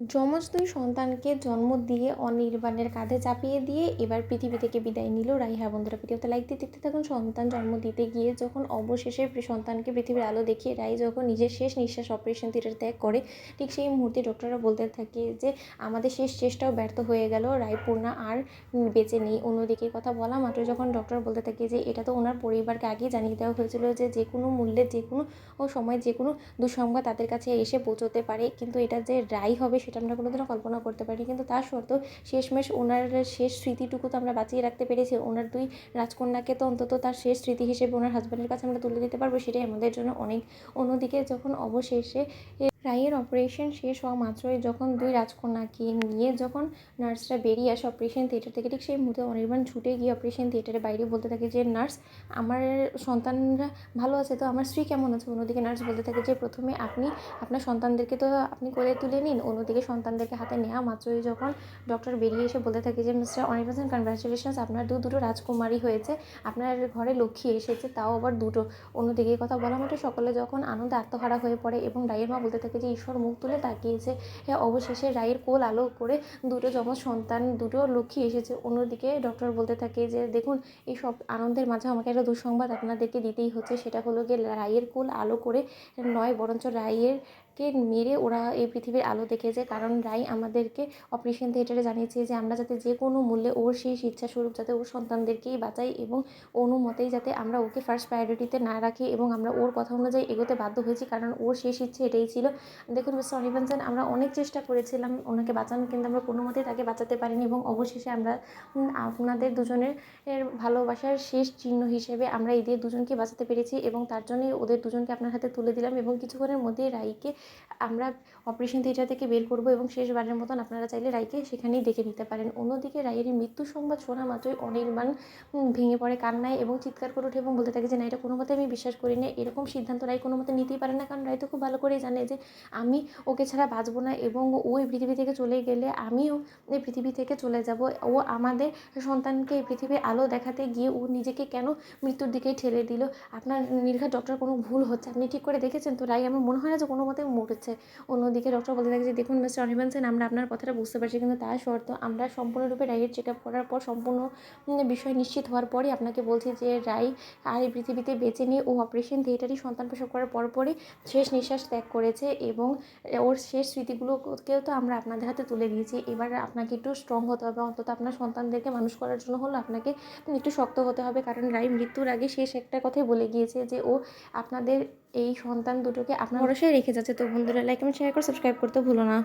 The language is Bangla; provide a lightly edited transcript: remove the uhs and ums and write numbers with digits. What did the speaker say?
যমজ ২ সন্তানকে জন্ম দিয়ে অনির্বাণের কাঁধে চাপিয়ে দিয়ে এবার পৃথিবী থেকে বিদায় নিল রাই। হ্যাঁ বন্ধুরা, ভিডিওতে লাইক দিয়ে দেখতে থাকুন। সন্তান জন্ম দিতে গিয়ে যখন অবশেষে সন্তানকে পৃথিবীর আলো দেখিয়ে রাই যখন নিজের শেষ নিঃশ্বাস অপারেশন থিয়েটার ত্যাগ করে, ঠিক সেই মুহূর্তে ডক্টররা বলতে থাকে যে আমাদের শেষ চেষ্টাও ব্যর্থ হয়ে গেল, রায়পূর্ণা আর বেঁচে নেই। অন্যদিকে কথা বলা মাত্র যখন ডক্টর বলতে থাকে যে এটা তো ওনার পরিবারকে আগেই জানিয়ে দেওয়া হয়েছিল যে যে কোনো মূল্যে যে কোনো সময় যে কোনো দুঃসংবাদ তাদের কাছে এসে পৌঁছতে পারে, কিন্তু এটা যে রাই হবে সেটা আমরা কোনোদিনও কল্পনা করতে পারিনি। কিন্তু তা সত্ত্বেও শেষমেশ ওনার শেষ স্মৃতিটুকু তো আমরা বাঁচিয়ে রাখতে পেরেছি। ওনার 2 রাজকন্যাকে তো অন্তত তার শেষ স্মৃতি হিসেবে ওনার হাজব্যান্ডের কাছে আমরা তুলে দিতে পারবো, সেটাই আমাদের জন্য অনেক। অন্যদিকে যখন অবশেষে রাইয়ের অপারেশন শেষ হওয়া মাত্রই যখন 2 রাজকন্যাকে নিয়ে যখন নার্সরা বেরিয়ে আসে অপারেশন থিয়েটার থেকে, ঠিক সেই মুহূর্তে অনির্বাণ ছুটে গিয়ে অপারেশন থিয়েটারের বাইরে বলতে থাকে যে নার্স, আমার সন্তানরা ভালো আছে তো, আমার স্ত্রী কেমন আছে? অন্যদিকে নার্স বলতে থাকে যে প্রথমে আপনি আপনার সন্তানদেরকে তো আপনি কোলে তুলে নিন। অন্যদিকে সন্তানদেরকে হাতে নেওয়া মাত্রই যখন ডক্টর বেরিয়ে এসে বলতে থাকে যে মিস্টার অনির্বাণ, কনগ্রাচুলেশনস, আপনার দুটো রাজকুমারী হয়েছে, আপনার ঘরে লক্ষ্মী এসেছে, তাও আবার দুটো। অন্যদিকে কথা বলা মাত্র সকলে যখন আনন্দে আত্মহারা হয়ে পড়ে এবং রাইয়ের মা বলতে থাকে যে ঈশ্বর মুখ তুলে তাকিয়েছে, হ্যাঁ অবশেষে রাইয়ের কোল আলো করে দুটো যমজ সন্তান, দুটো লক্ষ্মী এসেছে। অন্যদিকে ডক্টর বলতে থাকে যে দেখুন, এই সব আনন্দের মাঝে আমাকে একটা দুঃসংবাদ আপনাদেরকে দিতেই হচ্ছে, সেটা হলো গিয়ে রাইয়ের কোল আলো করে নয়, বরঞ্চ রাইয়েরকে মেরে ওরা এই পৃথিবীর আলো দেখেছে। কারণ রাই আমাদেরকে অপারেশন থিয়েটারে জানিয়েছে যে আমরা যাতে যে কোনো মূল্যে ওর সেই ইচ্ছাস্বরূপ যাতে ওর সন্তানদেরকেই বাঁচাই এবং অনুমতেই যাতে আমরা ওকে ফার্স্ট প্রায়োরিটিতে না রাখি, এবং আমরা ওর কথা অনুযায়ী এগোতে বাধ্য হয়েছি, কারণ ওর শেষ ইচ্ছে এটাই ছিল। দেখুন মিস্টার অনির্বাণ, আমরা অনেক চেষ্টা করেছিলাম ওনাকে বাঁচানোর, কিন্তু আমরা কোনো মতেই তাকে বাঁচাতে পারিনি, এবং অবশেষে আমরা আপনাদের দুজনের ভালোবাসার শেষ চিহ্ন হিসেবে আমরা এদের দুজনকে বাঁচাতে পেরেছি, এবং তার জন্যই ওদের দুজনকে আপনার হাতে তুলে দিলাম, এবং কিছুক্ষণের মধ্যেই রাইকে আমরা অপারেশন থিয়েটার থেকে বের করবো, এবং শেষবারের মতন আপনারা চাইলে রাইকে সেখানেই দেখে নিতে পারেন। অন্যদিকে রাইয়ের মৃত্যু সংবাদ শোনা মাত্রই অনির্বাণ ভেঙে পড়ে কান্নায় এবং চিৎকার করে ওঠে এবং বলতে থাকে যে না, এটা কোনো মতে আমি বিশ্বাস করি না, এরকম সিদ্ধান্ত রাই কোনো মতে নিতেই পারে না, কারণ রাই তো খুব ভালো করেই জানে যে আমি ওকে ছাড়া বাঁচবো না, এবং ও এই পৃথিবী থেকে চলে গেলে আমিও এই পৃথিবী থেকে চলে যাব। ও আমাদের সন্তানকে এই পৃথিবীর আলো দেখাতে গিয়ে ও নিজেকে কেন মৃত্যুর দিকেই ঠেলে দিল? আপনার নির্ঘাত ডক্টর কোনো ভুল হচ্ছে, আপনি ঠিক করে দেখেছেন তো? রাই আমার মনে হয় না যে কোনো মতে মরেছে। অন্যদিকে ডক্টর বলতে থাকে যে দেখুন মিস্টার অনির্বাণ, আমরা আপনার কথাটা বুঝতে পারছি, কিন্তু তা সত্ত্বেও আমরা সম্পূর্ণরূপে রাইয়ের চেক আপ করার পর সম্পূর্ণ বিষয় নিশ্চিত হওয়ার পরই আপনাকে বলছি যে রাই আর এই পৃথিবীতে বেঁচে নেই। ও অপারেশন থিয়েটারই সন্তান প্রসব করার পরপরই শেষ নিঃশ্বাস ত্যাগ করেছে, এবং ওর শেষ স্মৃতিগুলোকেও তো আমরা আপনাদের হাতে তুলে দিয়েছি। এবার আপনাকে একটু স্ট্রং হতে হবে, অন্তত আপনার সন্তানদেরকে মানুষ করার জন্য হলো আপনাকে একটু শক্ত হতে হবে, কারণ রাই মৃত্যুর আগে শেষ একটা কথাই বলে গিয়েছে যে ও আপনাদের এই সন্তান দুটোকে আপনার ভরসায় রেখে যাচ্ছে। তো বন্ধুরা, লাইক, কমেন্ট, শেয়ার করে সাবস্ক্রাইব করতে ভুলো না।